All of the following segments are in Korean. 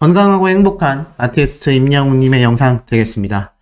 건강하고 행복한 아티스트 임영웅님의 영상 되겠습니다.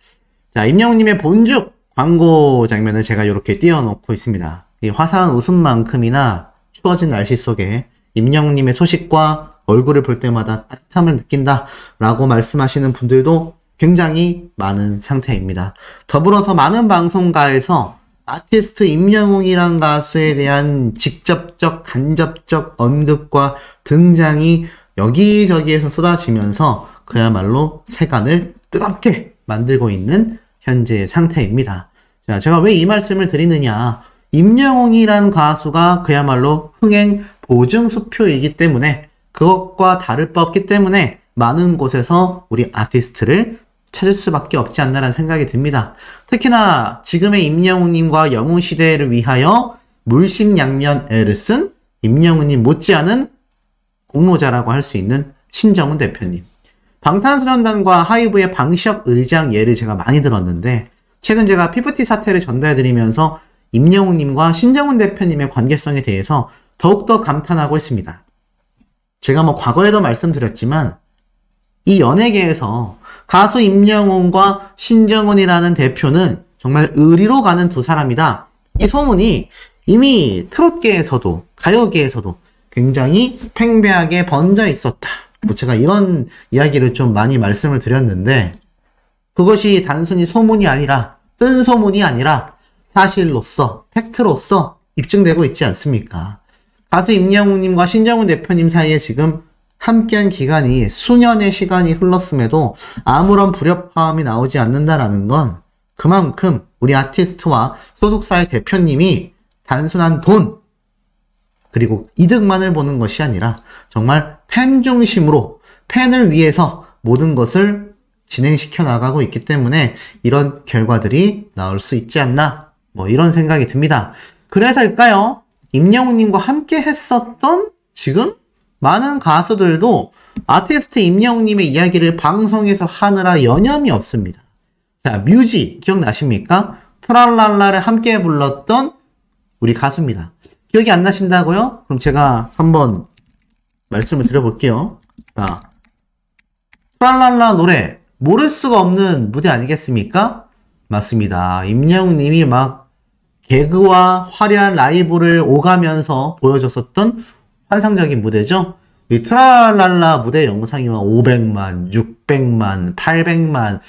자, 임영웅님의 본죽 광고 장면을 제가 이렇게 띄워놓고 있습니다. 이 화사한 웃음만큼이나 추워진 날씨 속에 임영웅님의 소식과 얼굴을 볼 때마다 따뜻함을 느낀다 라고 말씀하시는 분들도 굉장히 많은 상태입니다. 더불어서 많은 방송가에서 아티스트 임영웅이란 가수에 대한 직접적, 간접적 언급과 등장이 여기저기에서 쏟아지면서 그야말로 세간을 뜨겁게 만들고 있는 현재의 상태입니다. 자, 제가 왜 이 말씀을 드리느냐. 임영웅이란 가수가 그야말로 흥행 보증수표이기 때문에 그것과 다를 바 없기 때문에 많은 곳에서 우리 아티스트를 찾을 수밖에 없지 않나라는 생각이 듭니다. 특히나 지금의 임영웅님과 영웅시대를 위하여 물심양면 애를 쓴 임영웅님 못지않은 공로자라고 할 수 있는 신정훈 대표님. 방탄소년단과 하이브의 방시혁 의장 예를 제가 많이 들었는데 최근 제가 피프티 사태를 전달해드리면서 임영웅님과 신정훈 대표님의 관계성에 대해서 더욱더 감탄하고 있습니다. 제가 과거에도 말씀드렸지만 이 연예계에서 가수 임영웅과 신정훈이라는 대표는 정말 의리로 가는 두 사람이다. 이 소문이 이미 트롯계에서도 가요계에서도 굉장히 팽배하게 번져 있었다. 제가 이런 이야기를 좀 많이 말씀을 드렸는데 그것이 단순히 소문이 아니라 뜬 소문이 아니라 사실로서 팩트로서 입증되고 있지 않습니까? 가수 임영웅님과 신정훈 대표님 사이에 지금 함께한 기간이 수년의 시간이 흘렀음에도 아무런 불협화음이 나오지 않는다라는 건 그만큼 우리 아티스트와 소속사의 대표님이 단순한 돈 그리고 이득만을 보는 것이 아니라 정말 팬 중심으로 팬을 위해서 모든 것을 진행시켜 나가고 있기 때문에 이런 결과들이 나올 수 있지 않나 이런 생각이 듭니다. 그래서일까요? 임영웅님과 함께 했었던 지금 많은 가수들도 아티스트 임영웅님의 이야기를 방송에서 하느라 여념이 없습니다. 자, 뮤지 기억나십니까? 트랄랄라를 함께 불렀던 우리 가수입니다. 기억이 안 나신다고요? 그럼 제가 한번 말씀을 드려볼게요. 자, 트랄랄라 노래 모를 수가 없는 무대 아니겠습니까? 맞습니다. 임영웅님이 개그와 화려한 라이브를 오가면서 보여줬었던 환상적인 무대죠. 이 트랄랄라 무대 영상이 500만, 600만, 800만,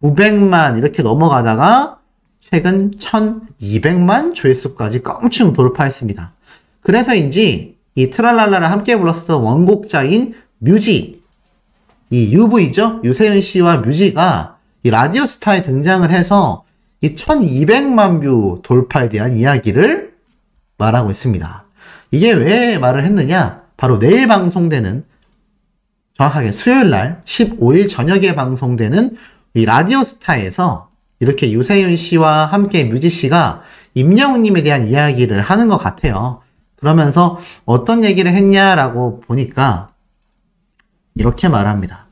900만 이렇게 넘어가다가 최근 1200만 조회수까지 껑충 돌파했습니다. 그래서인지 이 트랄랄라를 함께 불렀었던 원곡자인 뮤지, 이 UV죠. 유세윤 씨와 뮤지가 이 라디오스타에 등장을 해서 이 1200만 뷰 돌파에 대한 이야기를 말하고 있습니다. 이게 왜 말을 했느냐? 바로 내일 방송되는 정확하게 수요일날 15일 저녁에 방송되는 이 라디오스타에서 이렇게 유세윤 씨와 함께 뮤지 씨가 임영웅님에 대한 이야기를 하는 것 같아요. 그러면서 어떤 얘기를 했냐라고 보니까 이렇게 말합니다.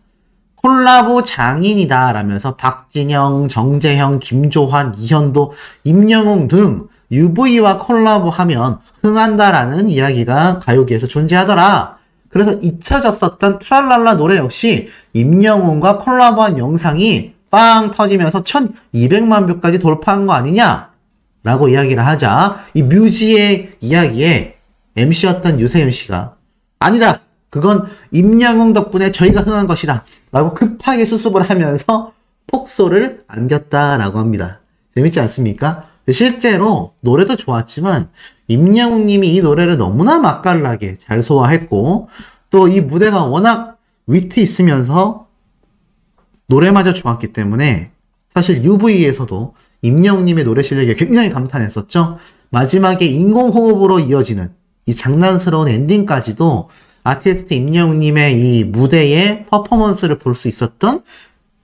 콜라보 장인이다 라면서 박진영, 정재형, 김조환, 이현도, 임영웅 등 UV와 콜라보하면 흥한다라는 이야기가 가요계에서 존재하더라. 그래서 잊혀졌었던 트랄랄라 노래 역시 임영웅과 콜라보한 영상이 빵 터지면서 1200만 뷰까지 돌파한 거 아니냐? 라고 이야기를 하자 이 뮤지의 이야기에 MC였던 유세윤 씨가 아니다! 그건 임영웅 덕분에 저희가 흥한 것이다. 라고 급하게 수습을 하면서 폭소를 안겼다라고 합니다. 재밌지 않습니까? 실제로 노래도 좋았지만 임영웅 님이 이 노래를 너무나 맛깔나게 잘 소화했고 또 이 무대가 워낙 위트 있으면서 노래마저 좋았기 때문에 사실 UV에서도 임영웅 님의 노래 실력에 굉장히 감탄했었죠. 마지막에 인공호흡으로 이어지는 이 장난스러운 엔딩까지도 아티스트 임영웅 님의 이 무대의 퍼포먼스를 볼 수 있었던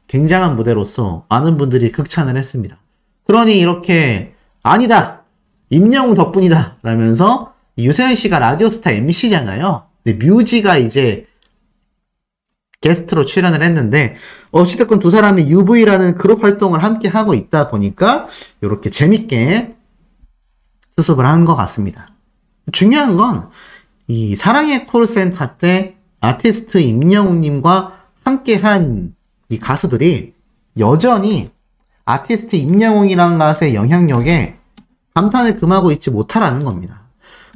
굉장한 무대로서 많은 분들이 극찬을 했습니다. 그러니 이렇게 아니다! 임영웅 덕분이다! 라면서 유세윤 씨가 라디오스타 MC잖아요. 근데 뮤지가 이제 게스트로 출연을 했는데 어찌됐건 두 사람이 UV라는 그룹 활동을 함께 하고 있다 보니까 이렇게 재밌게 수습을 한 것 같습니다. 중요한 건 이 사랑의 콜센터 때 아티스트 임영웅님과 함께한 이 가수들이 여전히 아티스트 임영웅이라는 가수의 영향력에 감탄을 금하고 있지 못하라는 겁니다.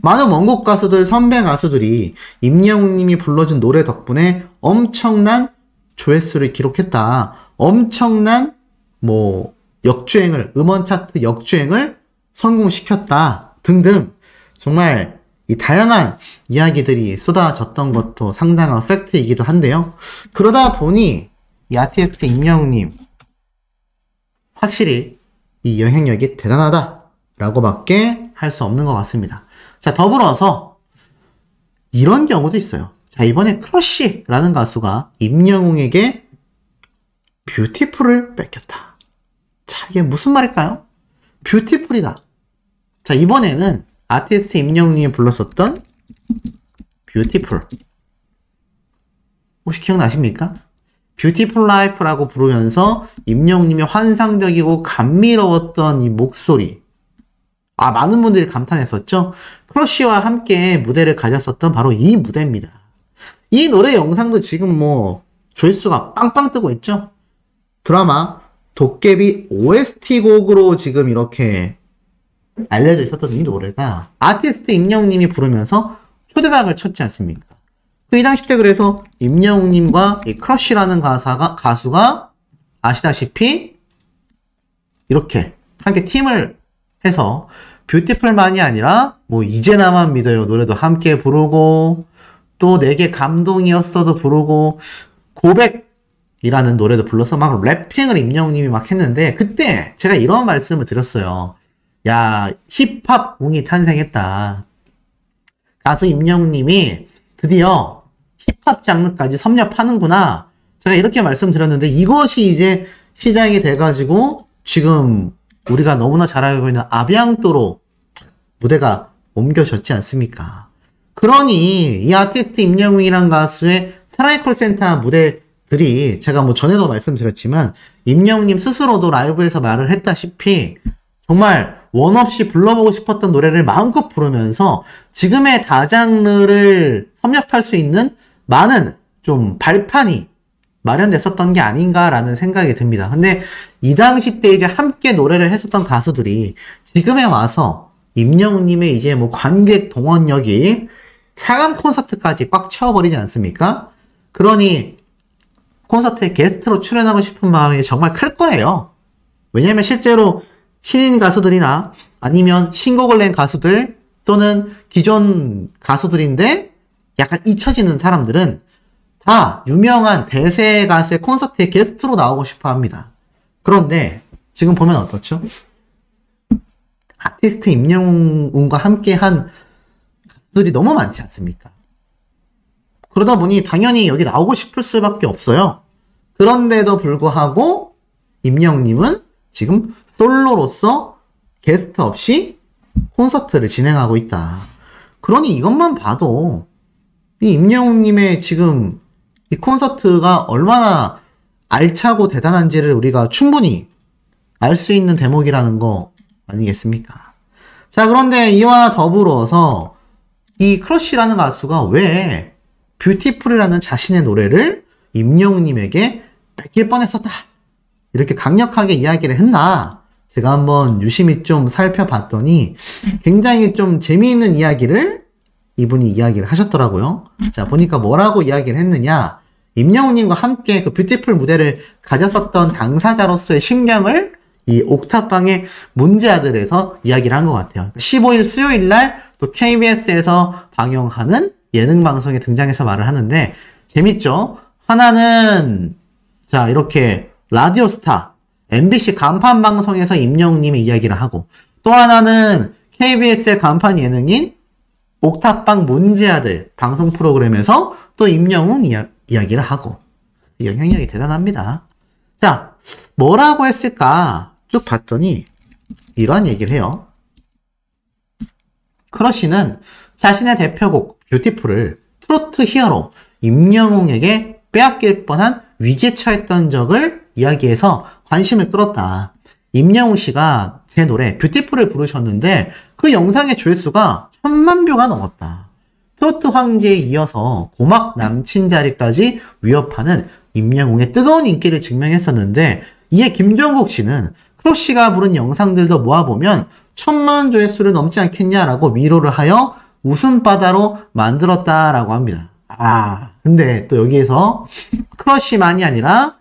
많은 원곡 가수들, 선배 가수들이 임영웅님이 불러준 노래 덕분에 엄청난 조회수를 기록했다. 엄청난 역주행을, 음원 차트 역주행을 성공시켰다. 등등 정말 이 다양한 이야기들이 쏟아졌던 것도 상당한 팩트이기도 한데요. 그러다 보니 이 아티스트 임영웅님 확실히 이 영향력이 대단하다라고 밖에 할 수 없는 것 같습니다. 자, 더불어서 이런 경우도 있어요. 자, 이번에 크러쉬라는 가수가 임영웅에게 뷰티풀을 뺏겼다. 자, 이게 무슨 말일까요? 뷰티풀이다. 자, 이번에는 아티스트 임영웅이 불렀었던 뷰티풀. 혹시 기억나십니까? 뷰티풀 라이프라고 부르면서 임영웅님의 환상적이고 감미로웠던 이 목소리. 많은 분들이 감탄했었죠? 크러쉬와 함께 무대를 가졌었던 바로 이 무대입니다. 이 노래 영상도 지금 조회수가 빵빵 뜨고 있죠? 드라마 도깨비 OST 곡으로 지금 이렇게 알려져 있었던 이 노래가 아티스트 임영웅님이 부르면서 초대박을 쳤지 않습니까? 이 당시 때 그래서 임영웅님과 이 크러쉬라는 가수가 아시다시피 이렇게 함께 팀을 해서 뷰티풀만이 아니라 이제 나만 믿어요 노래도 함께 부르고 또 내게 감동이었어도 부르고 고백이라는 노래도 불러서 막 래핑을 임영웅님이 막 했는데 그때 제가 이런 말씀을 드렸어요. 야, 힙합 웅이 탄생했다. 가수 임영웅님이 드디어 힙합 장르까지 섭렵하는구나. 제가 이렇게 말씀드렸는데 이것이 이제 시작이 돼가지고 지금 우리가 너무나 잘 알고 있는 아비앙도로 무대가 옮겨졌지 않습니까? 그러니 이 아티스트 임영웅이란 가수의 사랑의 콜센터 무대들이 제가 전에도 말씀드렸지만 임영웅님 스스로도 라이브에서 말을 했다시피 정말 원 없이 불러보고 싶었던 노래를 마음껏 부르면서 지금의 다장르를 섭렵할 수 있는 많은 좀 발판이 마련됐었던 게 아닌가라는 생각이 듭니다. 근데 이 당시 때 이제 함께 노래를 했었던 가수들이 지금에 와서 임영웅님의 이제 관객 동원력이 상암 콘서트까지 꽉 채워버리지 않습니까? 그러니 콘서트에 게스트로 출연하고 싶은 마음이 정말 클 거예요. 왜냐면 실제로 신인 가수들이나 아니면 신곡을 낸 가수들 또는 기존 가수들인데 약간 잊혀지는 사람들은 다 유명한 대세 가수의 콘서트에 게스트로 나오고 싶어 합니다. 그런데 지금 보면 어떻죠? 아티스트 임영웅과 함께한 가수들이 너무 많지 않습니까? 그러다 보니 당연히 여기 나오고 싶을 수밖에 없어요. 그런데도 불구하고 임영웅님은 지금 솔로로서 게스트 없이 콘서트를 진행하고 있다. 그러니 이것만 봐도 이 임영웅님의 지금 이 콘서트가 얼마나 알차고 대단한지를 우리가 충분히 알 수 있는 대목이라는 거 아니겠습니까? 자, 그런데 이와 더불어서 이 크러쉬라는 가수가 왜 뷰티풀이라는 자신의 노래를 임영웅님에게 뺏길 뻔했었다. 이렇게 강력하게 이야기를 했나? 제가 한번 유심히 좀 살펴봤더니 굉장히 좀 재미있는 이야기를 이분이 이야기를 하셨더라고요. 자, 보니까 뭐라고 이야기를 했느냐? 임영웅님과 함께 그 뷰티풀 무대를 가졌었던 당사자로서의 신경을 이 옥탑방의 문제아들에서 이야기를 한 것 같아요. 15일 수요일 날 또 KBS에서 방영하는 예능 방송에 등장해서 말을 하는데 재밌죠? 하나는 자, 이렇게 라디오스타 MBC 간판 방송에서 임영웅님이 이야기를 하고 또 하나는 KBS의 간판 예능인 옥탑방 문제아들 방송 프로그램에서 또 임영웅 이야기를 하고 영향력이 대단합니다. 자, 뭐라고 했을까 쭉 봤더니 이러한 얘기를 해요. 크러쉬는 자신의 대표곡 뷰티풀을 트로트 히어로 임영웅에게 빼앗길 뻔한 위기에 처했던 적을 이야기해서 관심을 끌었다. 임영웅 씨가 제 노래 뷰티풀을 부르셨는데 그 영상의 조회수가 1000만 뷰가 넘었다. 트로트 황제에 이어서 고막 남친 자리까지 위협하는 임영웅의 뜨거운 인기를 증명했었는데 이에 김종국 씨는 크러쉬가 부른 영상들도 모아보면 1000만 조회수를 넘지 않겠냐라고 위로를 하여 웃음바다로 만들었다라고 합니다. 근데 또 여기에서 크러쉬만이 아니라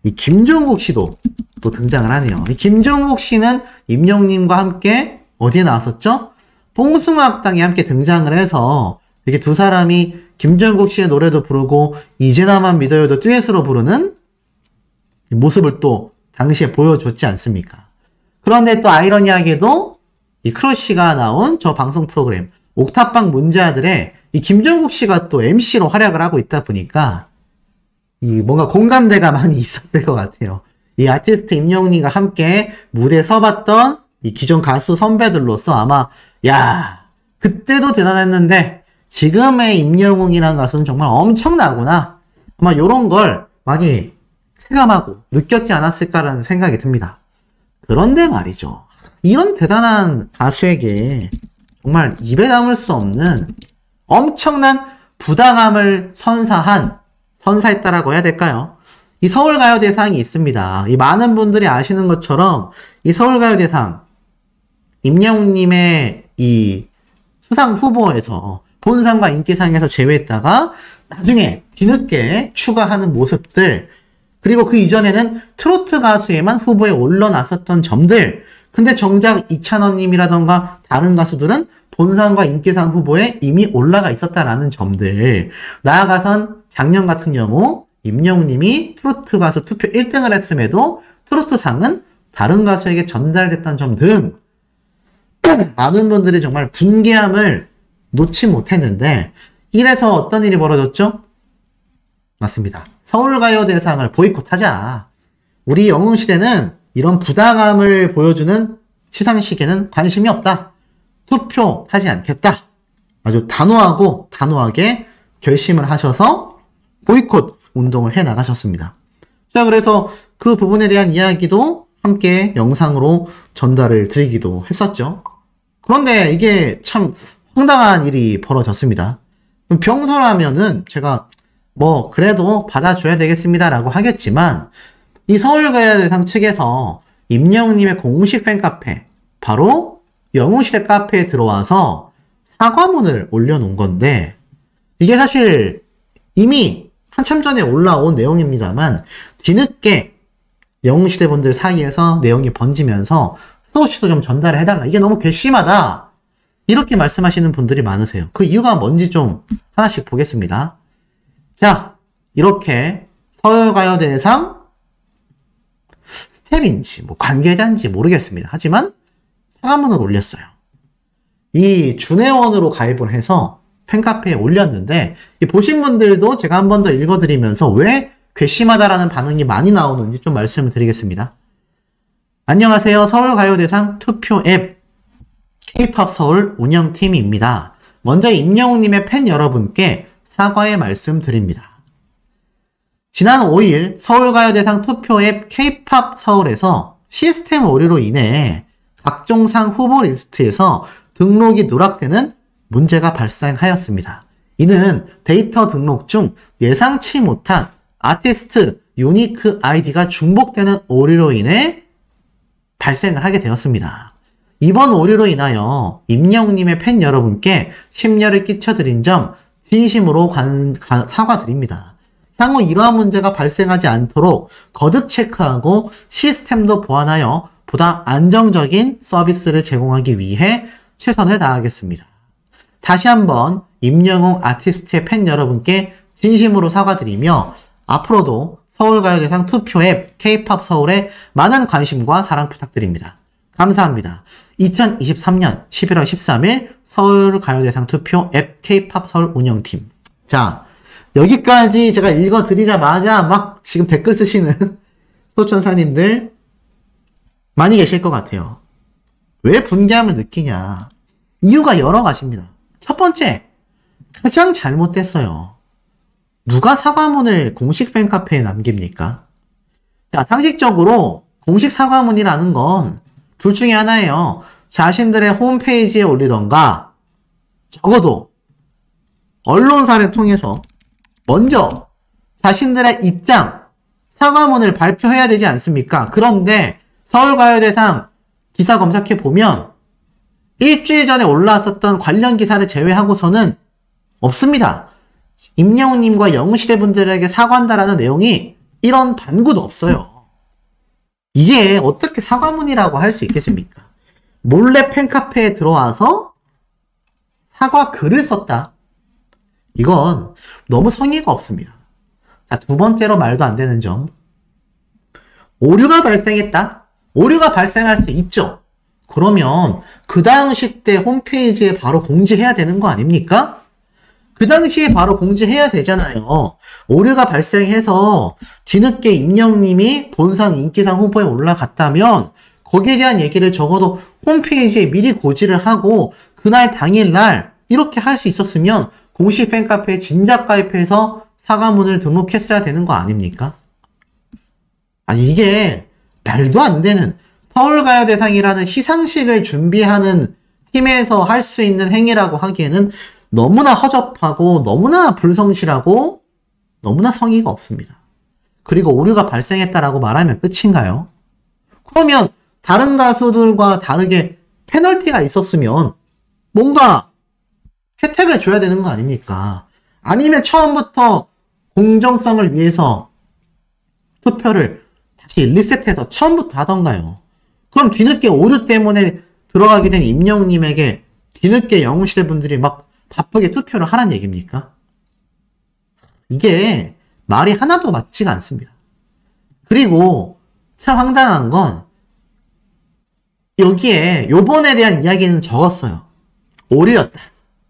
이 김종국 씨도 또 등장을 하네요. 이 김종국 씨는 임영웅님과 함께 어디에 나왔었죠? 뽕숭아학당에 함께 등장을 해서 이렇게 두 사람이 김종국 씨의 노래도 부르고 이제 나만 믿어요도 듀엣으로 부르는 모습을 또 당시에 보여줬지 않습니까? 그런데 또 아이러니하게도 이 크러쉬가 나온 저 방송 프로그램 옥탑방 문제아들에 이 김종국 씨가 또 MC로 활약을 하고 있다 보니까 이 뭔가 공감대가 많이 있었을 것 같아요. 이 아티스트 임영웅님과 함께 무대에 서봤던 이 기존 가수 선배들로서 아마 그때도 대단했는데 지금의 임영웅이라는 가수는 정말 엄청나구나. 아마 이런 걸 많이 체감하고 느꼈지 않았을까라는 생각이 듭니다. 그런데 말이죠. 이런 대단한 가수에게 정말 입에 담을 수 없는 엄청난 부당함을 선사했다라고 해야 될까요? 이 서울가요대상이 있습니다. 이 많은 분들이 아시는 것처럼 이 서울가요대상 임영웅님의 이 수상 후보에서 본상과 인기상에서 제외했다가 나중에 뒤늦게 추가하는 모습들, 그리고 그 이전에는 트로트 가수에만 후보에 올라놨었던 점들, 근데 정작 이찬원님이라던가 다른 가수들은 본상과 인기상 후보에 이미 올라가 있었다라는 점들, 나아가선 작년 같은 경우 임영웅님이 트로트 가수 투표 1등을 했음에도 트로트상은 다른 가수에게 전달됐던 점 등 많은 분들이 정말 분개함을 놓지 못했는데, 이래서 어떤 일이 벌어졌죠? 맞습니다. 서울가요대상을 보이콧하자. 우리 영웅시대는 이런 부당함을 보여주는 시상식에는 관심이 없다. 투표하지 않겠다. 아주 단호하게 결심을 하셔서 보이콧 운동을 해 나가셨습니다. 자, 그래서 그 부분에 대한 이야기도 함께 영상으로 전달을 드리기도 했었죠. 그런데 이게 참 황당한 일이 벌어졌습니다. 평소라면은 제가 그래도 받아줘야 되겠습니다라고 하겠지만, 이 서울가요대상 측에서 임영웅님의 공식 팬카페, 바로 영웅시대 카페에 들어와서 사과문을 올려놓은 건데, 이게 사실 이미 한참 전에 올라온 내용입니다만 뒤늦게 영웅시대 분들 사이에서 내용이 번지면서 수호씨도 좀 전달을 해달라. 이게 너무 괘씸하다. 이렇게 말씀하시는 분들이 많으세요. 그 이유가 뭔지 좀 하나씩 보겠습니다. 자, 이렇게 서울가요대상 스텝인지 관계자인지 모르겠습니다. 하지만 사과문을 올렸어요. 이 준회원으로 가입을 해서 팬카페에 올렸는데, 보신 분들도 제가 한 번 더 읽어드리면서 왜 괘씸하다라는 반응이 많이 나오는지 좀 말씀을 드리겠습니다. 안녕하세요. 서울가요대상 투표 앱 K-POP 서울 운영팀입니다. 먼저 임영웅님의 팬 여러분께 사과의 말씀 드립니다. 지난 5일 서울가요대상 투표 앱 K-POP 서울에서 시스템 오류로 인해 각종 상 후보 리스트에서 등록이 누락되는 문제가 발생하였습니다. 이는 데이터 등록 중 예상치 못한 아티스트 유니크 아이디가 중복되는 오류로 인해 발생을 하게 되었습니다. 이번 오류로 인하여 임영웅님의 팬 여러분께 심려를 끼쳐드린 점 진심으로 사과드립니다. 향후 이러한 문제가 발생하지 않도록 거듭 체크하고 시스템도 보완하여 보다 안정적인 서비스를 제공하기 위해 최선을 다하겠습니다. 다시 한번 임영웅 아티스트의 팬 여러분께 진심으로 사과드리며 앞으로도 서울가요대상 투표 앱 K-POP 서울에 많은 관심과 사랑 부탁드립니다. 감사합니다. 2023년 11월 13일 서울가요대상 투표 앱 K-POP 서울 운영팀. 자, 여기까지 제가 읽어드리자마자 막 지금 댓글 쓰시는 소천사님들 많이 계실 것 같아요. 왜 분개함을 느끼냐? 이유가 여러 가지입니다. 첫 번째, 가장 잘못됐어요. 누가 사과문을 공식 팬카페에 남깁니까? 자, 상식적으로 공식 사과문이라는 건 둘 중에 하나예요. 자신들의 홈페이지에 올리던가 적어도 언론사를 통해서 먼저 자신들의 입장, 사과문을 발표해야 되지 않습니까? 그런데 서울가요대상 기사 검색해 보면 일주일 전에 올라왔었던 관련 기사를 제외하고서는 없습니다. 임영웅님과 영웅시대 분들에게 사과한다라는 내용이 이런 반구도 없어요. 이게 어떻게 사과문이라고 할 수 있겠습니까? 몰래 팬카페에 들어와서 사과 글을 썼다. 이건 너무 성의가 없습니다. 자, 두 번째로 말도 안 되는 점. 오류가 발생했다. 오류가 발생할 수 있죠. 그러면 그 당시 때 홈페이지에 바로 공지해야 되는 거 아닙니까? 그 당시에 바로 공지해야 되잖아요. 오류가 발생해서 뒤늦게 임영웅님이 본상 인기상 후보에 올라갔다면 거기에 대한 얘기를 적어도 홈페이지에 미리 고지를 하고 그날 당일날 이렇게 할 수 있었으면 공식 팬카페에 진작 가입해서 사과문을 등록했어야 되는 거 아닙니까? 아니 이게 말도 안 되는 서울가요대상이라는 시상식을 준비하는 팀에서 할 수 있는 행위라고 하기에는 너무나 허접하고 너무나 불성실하고 너무나 성의가 없습니다. 그리고 오류가 발생했다라고 말하면 끝인가요? 그러면 다른 가수들과 다르게 페널티가 있었으면 뭔가 혜택을 줘야 되는 거 아닙니까? 아니면 처음부터 공정성을 위해서 투표를 다시 리셋해서 처음부터 하던가요? 그럼 뒤늦게 오류 때문에 들어가게 된 임영웅님에게 뒤늦게 영웅시대 분들이 막 바쁘게 투표를 하란 얘기입니까? 이게 말이 하나도 맞지가 않습니다. 그리고 참 황당한 건 여기에 요번에 대한 이야기는 적었어요. 오류였다.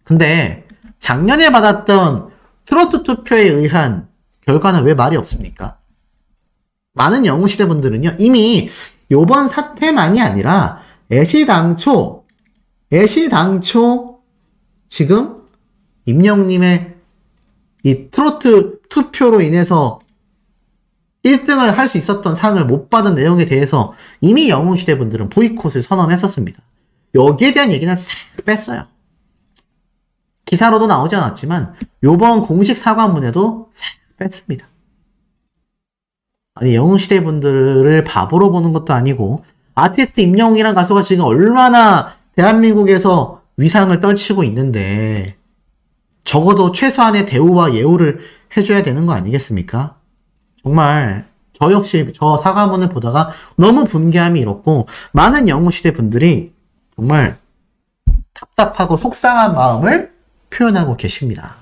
근데 작년에 받았던 트로트 투표에 의한 결과는 왜 말이 없습니까? 많은 영웅시대 분들은요, 이미 요번 사태만이 아니라 애시당초 지금 임영웅님의 이 트로트 투표로 인해서 1등을 할 수 있었던 상을 못 받은 내용에 대해서 이미 영웅시대 분들은 보이콧을 선언했었습니다. 여기에 대한 얘기는 싹 뺐어요. 기사로도 나오지 않았지만 요번 공식 사과문에도 싹 뺐습니다. 아니 영웅시대 분들을 바보로 보는 것도 아니고 아티스트 임영웅이란 가수가 지금 얼마나 대한민국에서 위상을 떨치고 있는데 적어도 최소한의 대우와 예우를 해줘야 되는 거 아니겠습니까? 정말 저 역시 저 사과문을 보다가 너무 분개함이 일었고 많은 영웅시대 분들이 정말 답답하고 속상한 마음을 표현하고 계십니다.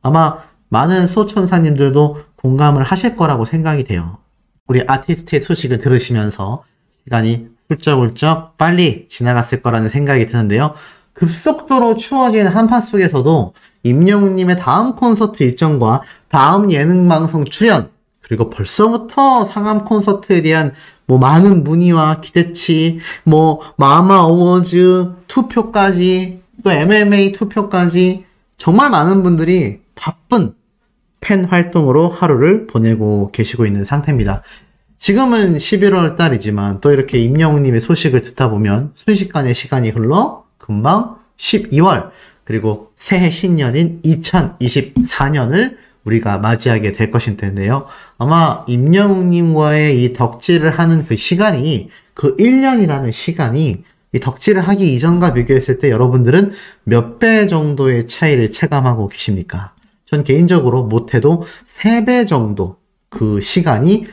아마 많은 소천사님들도 공감을 하실 거라고 생각이 돼요. 우리 아티스트의 소식을 들으시면서 시간이 훌쩍훌쩍 빨리 지나갔을 거라는 생각이 드는데요. 급속도로 추워진 한파 속에서도 임영웅님의 다음 콘서트 일정과 다음 예능방송 출연 그리고 벌써부터 상암 콘서트에 대한 많은 문의와 기대치, 마마 어워즈 투표까지 또 MMA 투표까지 정말 많은 분들이 바쁜 팬 활동으로 하루를 보내고 계시고 있는 상태입니다. 지금은 11월 달이지만 또 이렇게 임영웅님의 소식을 듣다 보면 순식간에 시간이 흘러 금방 12월 그리고 새해 신년인 2024년을 우리가 맞이하게 될 것일 텐데요. 아마 임영웅님과의 이 덕질을 하는 그 시간이 그 1년이라는 시간이 이 덕질을 하기 이전과 비교했을 때 여러분들은 몇 배 정도의 차이를 체감하고 계십니까? 전 개인적으로 못해도 3배 정도 그 시간이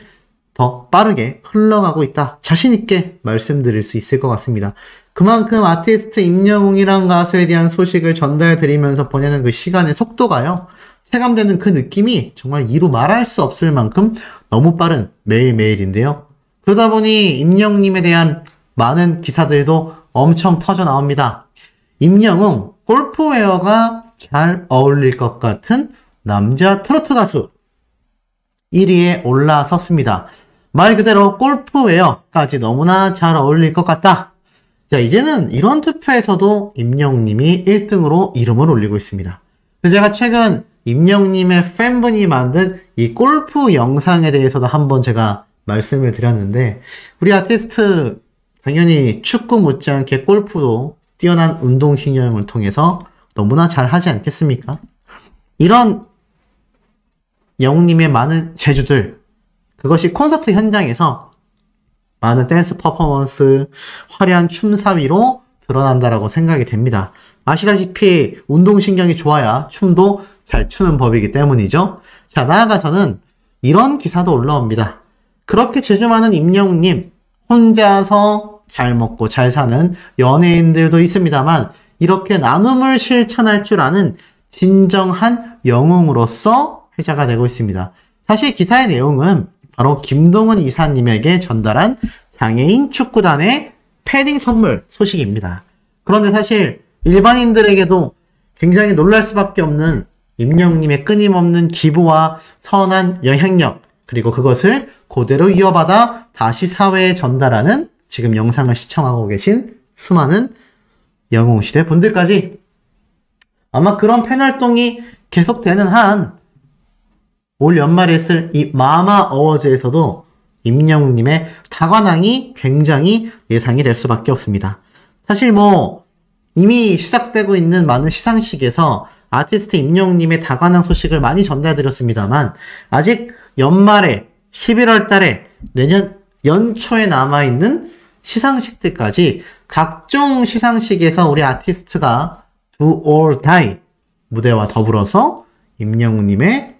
더 빠르게 흘러가고 있다. 자신있게 말씀드릴 수 있을 것 같습니다. 그만큼 아티스트 임영웅이란 가수에 대한 소식을 전달드리면서 보내는 그 시간의 속도가요. 체감되는 그 느낌이 정말 이루 말할 수 없을 만큼 너무 빠른 매일매일인데요. 그러다 보니 임영웅님에 대한 많은 기사들도 엄청 터져 나옵니다. 임영웅 골프웨어가 잘 어울릴 것 같은 남자 트로트 가수 1위에 올라섰습니다. 말 그대로 골프웨어까지 너무나 잘 어울릴 것 같다. 자, 이제는 이런 투표에서도 임영웅님이 1등으로 이름을 올리고 있습니다. 제가 최근 임영웅님의 팬분이 만든 이 골프 영상에 대해서도 한번 제가 말씀을 드렸는데 우리 아티스트 당연히 축구 못지않게 골프도 뛰어난 운동신경을 통해서 너무나 잘 하지 않겠습니까? 이런 영웅님의 많은 재주들 그것이 콘서트 현장에서 많은 댄스 퍼포먼스, 화려한 춤 사위로 드러난다라고 생각이 됩니다. 아시다시피 운동신경이 좋아야 춤도 잘 추는 법이기 때문이죠. 자, 나아가서는 이런 기사도 올라옵니다. 그렇게 재주 많은 임영웅님, 혼자서 잘 먹고 잘 사는 연예인들도 있습니다만 이렇게 나눔을 실천할 줄 아는 진정한 영웅으로서 회자가 되고 있습니다. 사실 기사의 내용은 바로 김동은 이사님에게 전달한 장애인 축구단의 패딩 선물 소식입니다. 그런데 사실 일반인들에게도 굉장히 놀랄 수밖에 없는 임영웅님의 끊임없는 기부와 선한 영향력, 그리고 그것을 그대로 이어받아 다시 사회에 전달하는 지금 영상을 시청하고 계신 수많은 영웅시대 분들까지 아마 그런 팬 활동이 계속되는 한 올 연말에 있을 이 마마 어워즈에서도 임영웅님의 다관왕이 굉장히 예상이 될 수밖에 없습니다. 사실 뭐 이미 시작되고 있는 많은 시상식에서 아티스트 임영웅님의 다관왕 소식을 많이 전달드렸습니다만 아직 연말에 11월 달에 내년 연초에 남아있는 시상식들까지 각종 시상식에서 우리 아티스트가 Do or Die 무대와 더불어서 임영웅님의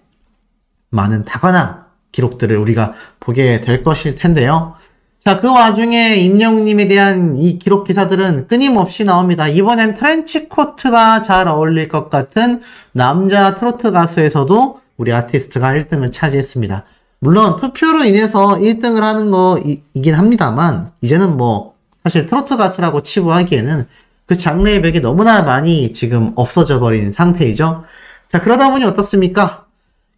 많은 다관왕 기록들을 우리가 보게 될 것일 텐데요. 자, 그 와중에 임영웅님에 대한 이 기록 기사들은 끊임없이 나옵니다. 이번엔 트렌치코트가 잘 어울릴 것 같은 남자 트로트 가수에서도 우리 아티스트가 1등을 차지했습니다. 물론 투표로 인해서 1등을 하는 거이긴 합니다만 이제는 뭐 사실 트로트 가수라고 치부하기에는 그 장르의 벽이 너무나 많이 지금 없어져 버린 상태이죠. 자, 그러다 보니 어떻습니까?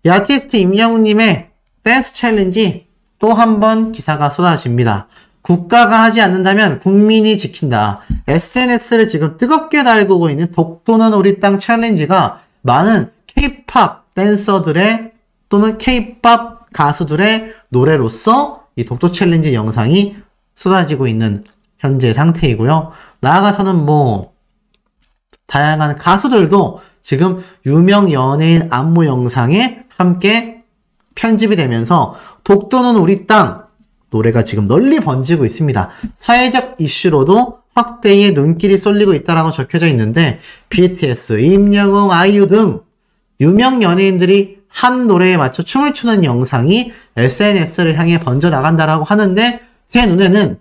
이 아티스트 임영웅님의 댄스 챌린지 또 한 번 기사가 쏟아집니다. 국가가 하지 않는다면 국민이 지킨다. SNS를 지금 뜨겁게 달구고 있는 독도는 우리 땅 챌린지가 많은 K-팝 댄서들의 또는 K-팝 가수들의 노래로서 이 독도 챌린지 영상이 쏟아지고 있는 현재 상태이고요. 나아가서는 뭐 다양한 가수들도 지금 유명 연예인 안무 영상에 함께 편집이 되면서 독도는 우리 땅 노래가 지금 널리 번지고 있습니다. 사회적 이슈로도 확대의 눈길이 쏠리고 있다라고 적혀져 있는데 BTS, 임영웅, 아이유 등 유명 연예인들이 한 노래에 맞춰 춤을 추는 영상이 SNS를 향해 번져 나간다라고 하는데 제 눈에는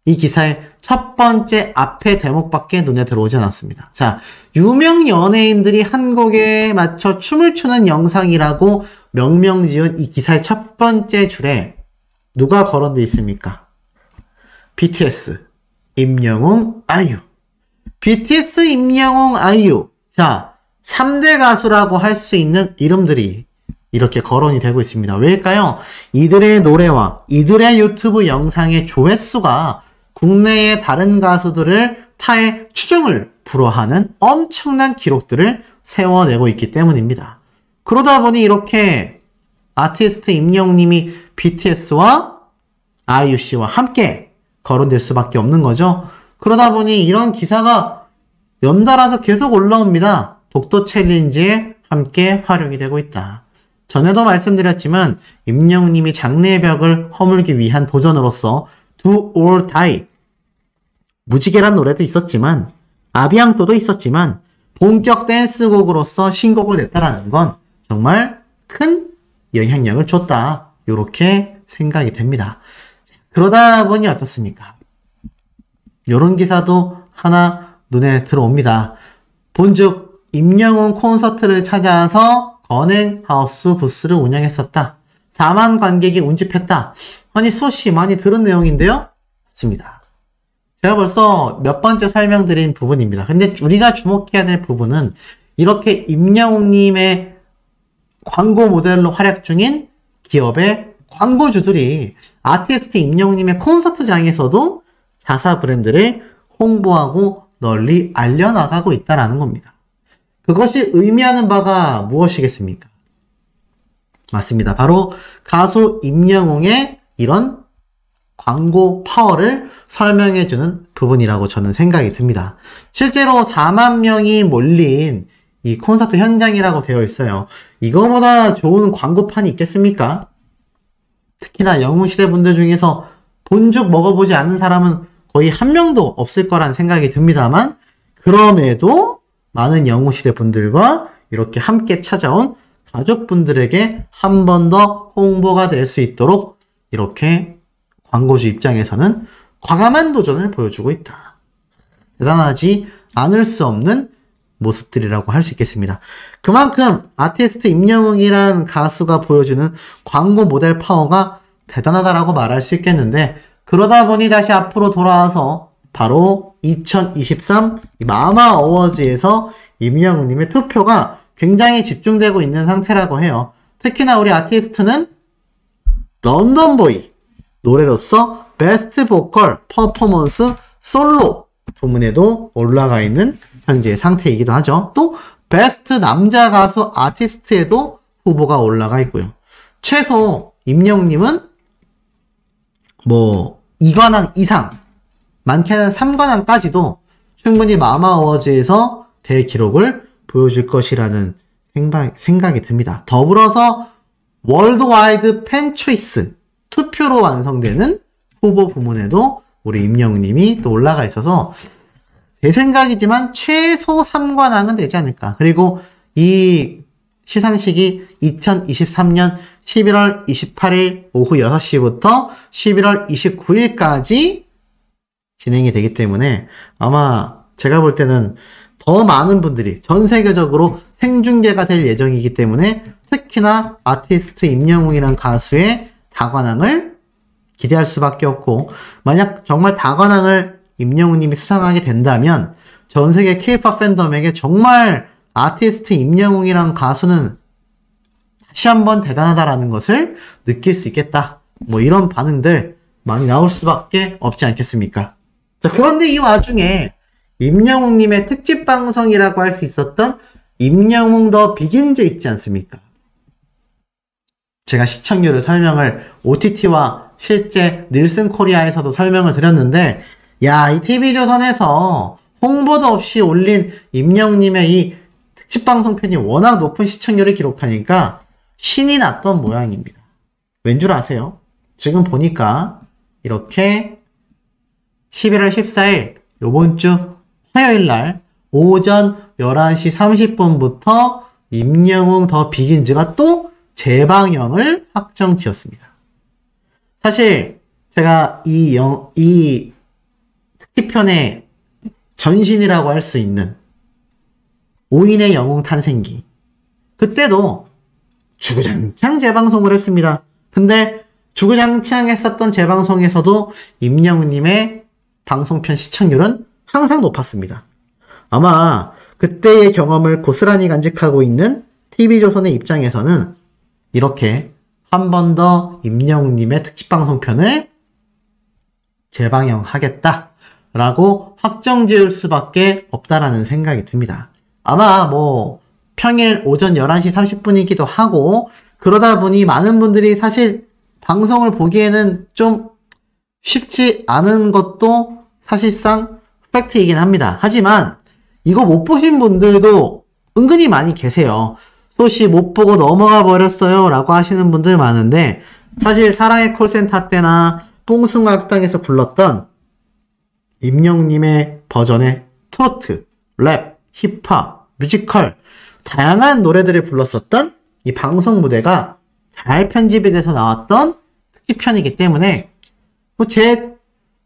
이 기사의 첫 번째 앞에 대목밖에 눈에 들어오지 않았습니다. 자, 유명 연예인들이 한 곡에 맞춰 춤을 추는 영상이라고 명명 지은 이 기사의 첫 번째 줄에 누가 거론되어 있습니까? BTS, 임영웅, 아이유. BTS, 임영웅, 아이유. 자, 3대 가수라고 할 수 있는 이름들이 이렇게 거론이 되고 있습니다. 왜일까요? 이들의 노래와 이들의 유튜브 영상의 조회수가 국내의 다른 가수들을 타의 추종을 불허하는 엄청난 기록들을 세워내고 있기 때문입니다. 그러다 보니 이렇게 아티스트 임영웅님이 BTS와 아이유씨와 함께 거론될 수밖에 없는 거죠. 그러다 보니 이런 기사가 연달아서 계속 올라옵니다. 독도 챌린지에 함께 활용이 되고 있다. 전에도 말씀드렸지만 임영웅님이 장래의 벽을 허물기 위한 도전으로서 Do or Die 무지개란 노래도 있었지만 아비앙토도 있었지만 본격 댄스곡으로서 신곡을 냈다라는 건 정말 큰 영향력을 줬다. 이렇게 생각이 됩니다. 그러다 보니 어떻습니까? 이런 기사도 하나 눈에 들어옵니다. 본즉 임영웅 콘서트를 찾아서 건행하우스 부스를 운영했었다. 4만 관객이 운집했다. 아니 소시 많이 들은 내용인데요? 맞습니다. 제가 벌써 몇 번째 설명드린 부분입니다. 근데 우리가 주목해야 될 부분은 이렇게 임영웅님의 광고 모델로 활약 중인 기업의 광고주들이 아티스트 임영웅님의 콘서트장에서도 자사 브랜드를 홍보하고 널리 알려나가고 있다는 겁니다. 그것이 의미하는 바가 무엇이겠습니까? 맞습니다. 바로 가수 임영웅의 이런 광고 파워를 설명해주는 부분이라고 저는 생각이 듭니다. 실제로 4만 명이 몰린 이 콘서트 현장이라고 되어 있어요. 이거보다 좋은 광고판이 있겠습니까? 특히나 영웅시대 분들 중에서 본죽 먹어보지 않은 사람은 거의 한 명도 없을 거란 생각이 듭니다만, 그럼에도 많은 영웅시대 분들과 이렇게 함께 찾아온 가족분들에게 한 번 더 홍보가 될 수 있도록 이렇게 광고주 입장에서는 과감한 도전을 보여주고 있다. 대단하지 않을 수 없는 모습들이라고 할 수 있겠습니다. 그만큼 아티스트 임영웅이란 가수가 보여주는 광고 모델 파워가 대단하다라고 말할 수 있겠는데, 그러다 보니 다시 앞으로 돌아와서 바로 2023 마마 어워즈에서 임영웅님의 투표가 굉장히 집중되고 있는 상태라고 해요. 특히나 우리 아티스트는 런던보이 노래로서 베스트 보컬 퍼포먼스 솔로 부문에도 올라가 있는 현재 상태이기도 하죠. 또 베스트 남자 가수 아티스트에도 후보가 올라가 있고요. 최소 임영웅님은 뭐 2관왕 이상, 많게는 3관왕까지도 충분히 마마 어워즈에서 대기록을 보여줄 것이라는 생각이 듭니다. 더불어서 월드와이드 팬 초이스 투표로 완성되는 후보 부문에도 우리 임영웅님이 또 올라가 있어서 제 생각이지만 최소 3관왕은 되지 않을까. 그리고 이 시상식이 2023년 11월 28일 오후 6시부터 11월 29일까지 진행이 되기 때문에 아마 제가 볼 때는 더 많은 분들이 전 세계적으로 생중계가 될 예정이기 때문에 특히나 아티스트 임영웅이란 가수의 다관왕을 기대할 수밖에 없고, 만약 정말 다관왕을 임영웅님이 수상하게 된다면 전 세계 K-POP 팬덤에게 정말 아티스트 임영웅이란 가수는 다시 한번 대단하다라는 것을 느낄 수 있겠다. 뭐 이런 반응들 많이 나올 수밖에 없지 않겠습니까? 자, 그런데 이 와중에 임영웅님의 특집 방송이라고 할 수 있었던 임영웅 더 비긴즈 있지 않습니까? 제가 시청률을 설명을 OTT와 실제 닐슨 코리아에서도 설명을 드렸는데, 야, 이 TV조선에서 홍보도 없이 올린 임영웅님의 이 특집 방송편이 워낙 높은 시청률을 기록하니까 신이 났던 모양입니다. 왠 줄 아세요? 지금 보니까 이렇게 11월 14일 요번 주 화요일 날 오전 11시 30분부터 임영웅 더 비긴즈가 또 재방영을 확정 지었습니다. 사실 제가 이 특집편의 전신이라고 할 수 있는 5인의 영웅 탄생기, 그때도 주구장창 재방송을 했습니다. 근데 주구장창 했었던 재방송에서도 임영웅님의 방송편 시청률은 항상 높았습니다. 아마 그때의 경험을 고스란히 간직하고 있는 TV조선의 입장에서는 이렇게 한 번 더 임영웅님의 특집방송편을 재방영하겠다라고 확정 지을 수밖에 없다라는 생각이 듭니다. 아마 뭐 평일 오전 11시 30분이기도 하고 그러다 보니 많은 분들이 사실 방송을 보기에는 좀 쉽지 않은 것도 사실상 팩트이긴 합니다. 하지만 이거 못 보신 분들도 은근히 많이 계세요. 소시 못 보고 넘어가 버렸어요 라고 하시는 분들 많은데, 사실 사랑의 콜센터 때나 뽕숭아학당에서 불렀던 임영웅님의 버전의 트로트, 랩, 힙합, 뮤지컬 다양한 노래들을 불렀었던 이 방송 무대가 잘 편집이 돼서 나왔던 특집편이기 때문에 뭐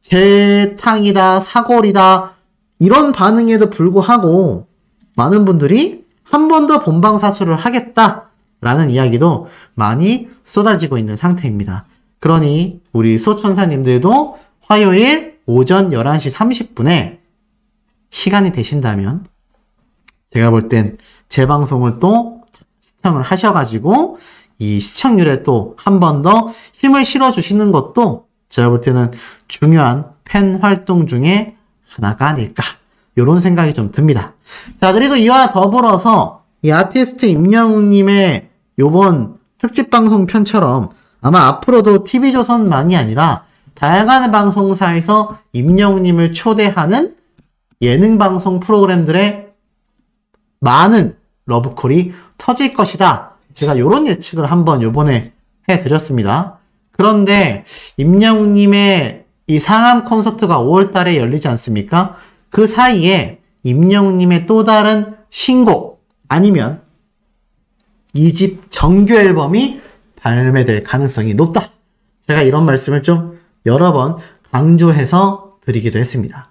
재탕이다, 사골이다 이런 반응에도 불구하고 많은 분들이 한 번 더 본방사수를 하겠다라는 이야기도 많이 쏟아지고 있는 상태입니다. 그러니 우리 소천사님들도 화요일 오전 11시 30분에 시간이 되신다면 제가 볼 땐 재방송을 또 시청을 하셔가지고 이 시청률에 또 한 번 더 힘을 실어주시는 것도 제가 볼 때는 중요한 팬 활동 중에 하나가 아닐까, 이런 생각이 좀 듭니다. 자, 그리고 이와 더불어서 이 아티스트 임영웅님의 요번 특집방송 편처럼 아마 앞으로도 TV조선만이 아니라 다양한 방송사에서 임영웅님을 초대하는 예능방송 프로그램들의 많은 러브콜이 터질 것이다. 제가 요런 예측을 한번 요번에 해드렸습니다. 그런데 임영웅님의 이 상암 콘서트가 5월 달에 열리지 않습니까? 그 사이에 임영웅님의 또 다른 신곡 아니면 2집 정규 앨범이 발매될 가능성이 높다. 제가 이런 말씀을 좀 여러 번 강조해서 드리기도 했습니다.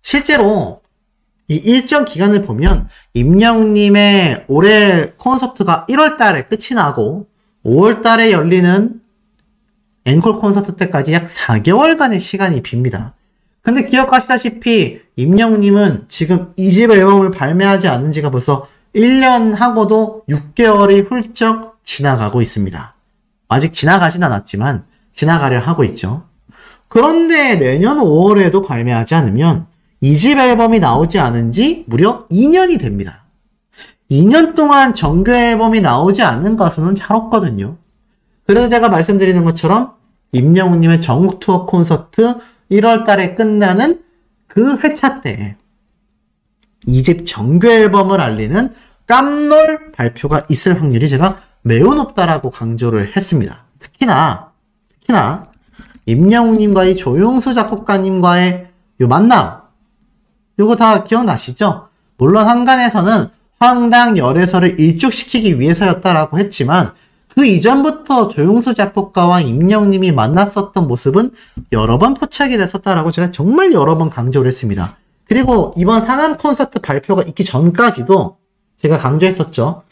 실제로 이 일정 기간을 보면 임영웅님의 올해 콘서트가 1월 달에 끝이 나고 5월 달에 열리는 앵콜 콘서트 때까지 약 4개월간의 시간이 빕니다. 근데 기억하시다시피 임영웅님은 지금 2집 앨범을 발매하지 않은 지가 벌써 1년 하고도 6개월이 훌쩍 지나가고 있습니다. 아직 지나가진 않았지만 지나가려 하고 있죠. 그런데 내년 5월에도 발매하지 않으면 2집 앨범이 나오지 않은 지 무려 2년이 됩니다. 2년 동안 정규 앨범이 나오지 않는 가수는 잘 없거든요. 그래서 제가 말씀드리는 것처럼 임영웅님의 전국 투어 콘서트 1월 달에 끝나는 그 회차 때 2집 정규 앨범을 알리는 깜놀 발표가 있을 확률이 제가 매우 높다라고 강조를 했습니다. 특히나 임영웅님과 이 조용수 작곡가님과의 요 만남, 요거 다 기억나시죠? 물론 한간에서는 황당 열애설을 일축시키기 위해서였다라고 했지만 그 이전부터 조용수 작곡가와 임영웅님이 만났었던 모습은 여러 번 포착이 됐었다라고 제가 정말 여러 번 강조를 했습니다. 그리고 이번 상암 콘서트 발표가 있기 전까지도 제가 강조했었죠.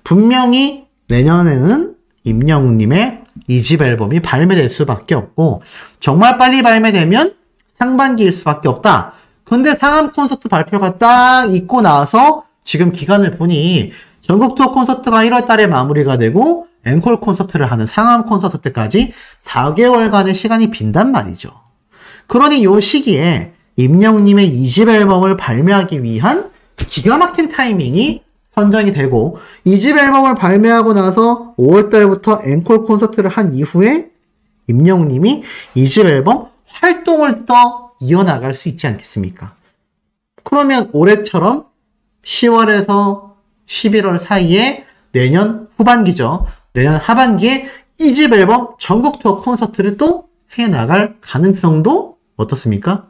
분명히 내년에는 임영웅님의 2집 앨범이 발매될 수밖에 없고 정말 빨리 발매되면 상반기일 수밖에 없다. 근데 상암 콘서트 발표가 딱 있고 나서 지금 기간을 보니 전국 투어 콘서트가 1월 달에 마무리가 되고 앵콜 콘서트를 하는 상암 콘서트 때까지 4개월간의 시간이 빈단 말이죠. 그러니 이 시기에 임영웅님의 2집 앨범을 발매하기 위한 기가 막힌 타이밍이 선정이 되고 2집 앨범을 발매하고 나서 5월달부터 앵콜 콘서트를 한 이후에 임영웅님이 2집 앨범 활동을 또 이어나갈 수 있지 않겠습니까? 그러면 올해처럼 10월에서 11월 사이에 내년 후반기죠. 내년 하반기에 2집 앨범 전국 투어 콘서트를 또 해나갈 가능성도 어떻습니까?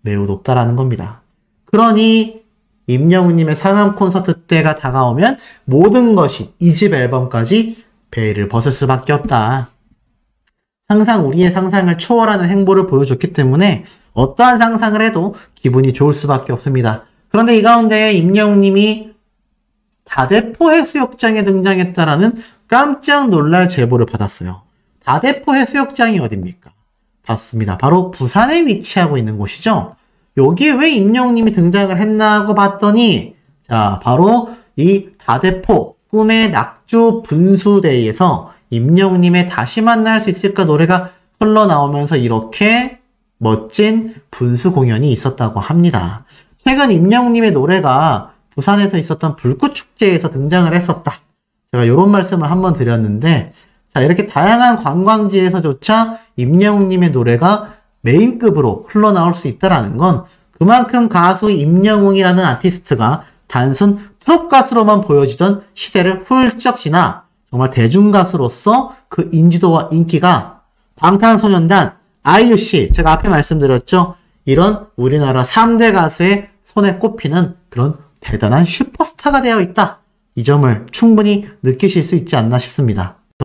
매우 높다라는 겁니다. 그러니 임영웅님의 상암 콘서트 때가 다가오면 모든 것이 2집 앨범까지 베일을 벗을 수밖에 없다. 항상 우리의 상상을 초월하는 행보를 보여줬기 때문에 어떠한 상상을 해도 기분이 좋을 수밖에 없습니다. 그런데 이 가운데 임영웅님이 다대포 해수욕장에 등장했다라는 깜짝 놀랄 제보를 받았어요. 다대포 해수욕장이 어딥니까? 맞습니다. 바로 부산에 위치하고 있는 곳이죠. 여기에 왜 임영웅님이 등장을 했나 하고 봤더니 자 바로 이 다대포 꿈의 낙조 분수대회에서 임영웅님의 다시 만날 수 있을까 노래가 흘러나오면서 이렇게 멋진 분수 공연이 있었다고 합니다. 최근 임영웅님의 노래가 부산에서 있었던 불꽃축제에서 등장을 했었다. 제가 이런 말씀을 한번 드렸는데 자 이렇게 다양한 관광지에서조차 임영웅님의 노래가 메인급으로 흘러나올 수 있다는 건 그만큼 가수 임영웅이라는 아티스트가 단순 트롯 가수로만 보여지던 시대를 훌쩍 지나 정말 대중가수로서 그 인지도와 인기가 방탄소년단, 아이유씨, 제가 앞에 말씀드렸죠. 이런 우리나라 3대 가수의 손에 꼽히는 그런 대단한 슈퍼스타가 되어 있다. 이 점을 충분히 느끼실 수 있지 않나 싶습니다.